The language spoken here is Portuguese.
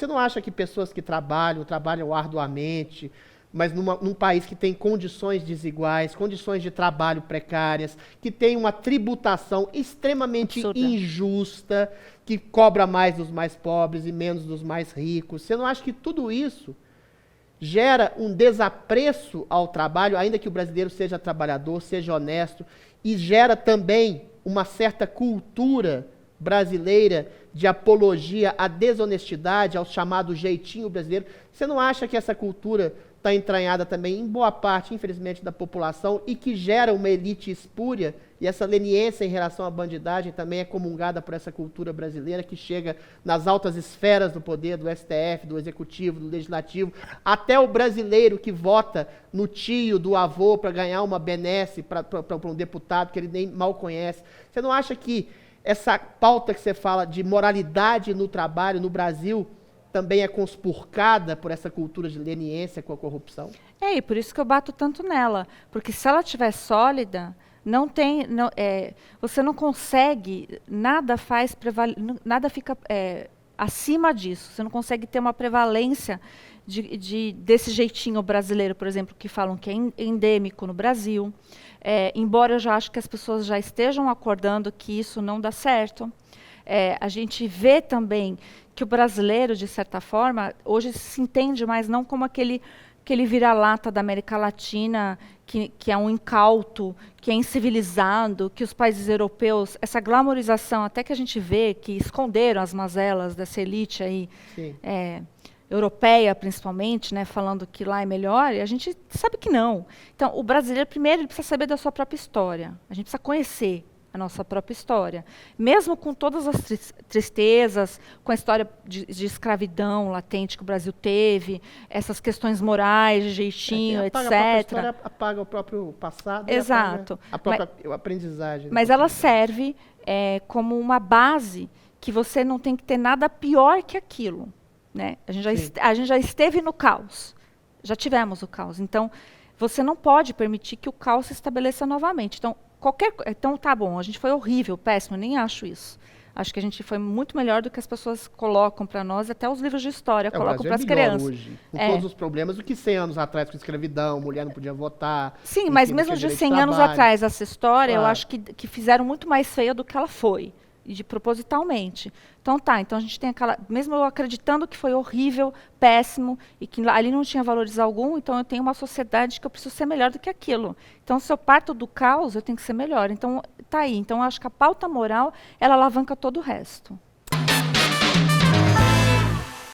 você não acha que pessoas que trabalham arduamente, mas num país que tem condições desiguais, condições de trabalho precárias, que tem uma tributação extremamente Absurda. injusta, que cobra mais dos mais pobres e menos dos mais ricos, você não acha que tudo isso gera um desapreço ao trabalho, ainda que o brasileiro seja trabalhador, seja honesto, e gera também uma certa cultura brasileira de apologia à desonestidade, ao chamado jeitinho brasileiro? Você não acha que essa cultura está entranhada também em boa parte, infelizmente, da população e que gera uma elite espúria, e essa leniência em relação à bandidagem também é comungada por essa cultura brasileira que chega nas altas esferas do poder, do STF, do Executivo, do Legislativo, até o brasileiro que vota no tio, do avô, para ganhar uma benesse para um deputado que ele nem mal conhece. Você não acha que essa pauta que você fala de moralidade no trabalho no Brasil também é conspurcada por essa cultura de leniência com a corrupção? E por isso que eu bato tanto nela. Porque se ela estiver sólida, você não consegue, nada fica acima disso. Você não consegue ter uma prevalência desse jeitinho brasileiro, por exemplo, que falam que é endêmico no Brasil. Embora eu já acho que as pessoas já estejam acordando que isso não dá certo. A gente vê também que o brasileiro, de certa forma, hoje se entende mais não como aquele vira-lata da América Latina, que é um incauto, que é incivilizado, que os países europeus, essa glamorização, até que a gente vê que esconderam as mazelas dessa elite aí, europeia principalmente, né, falando que lá é melhor, e a gente sabe que não. Então, o brasileiro, primeiro, ele precisa saber da sua própria história. A gente precisa conhecer a nossa própria história. Mesmo com todas as tristezas, com a história de escravidão latente que o Brasil teve, essas questões morais, de jeitinho, etc. A própria história apaga o próprio passado. Exato. E apaga a própria aprendizagem. Mas ela serve como uma base que você não tem que ter nada pior que aquilo. Né? A gente já esteve no caos. Já tivemos o caos. Então, você não pode permitir que o caos se estabeleça novamente. Então, tá bom, a gente foi horrível, péssimo, nem acho isso. Acho que a gente foi muito melhor do que as pessoas colocam para nós, até os livros de história colocam para as crianças. Hoje, com todos os problemas do que 100 anos atrás, com escravidão, mulher não podia votar. Sim, mas mesmo de 100 anos atrás, essa história, eu acho que fizeram muito mais feia do que ela foi. Propositalmente. Então a gente tem aquela, mesmo eu acreditando que foi horrível, péssimo, e que ali não tinha valores algum, então eu tenho uma sociedade que eu preciso ser melhor do que aquilo. Então, se eu parto do caos, eu tenho que ser melhor. Então, tá aí. Então, eu acho que a pauta moral, ela alavanca todo o resto.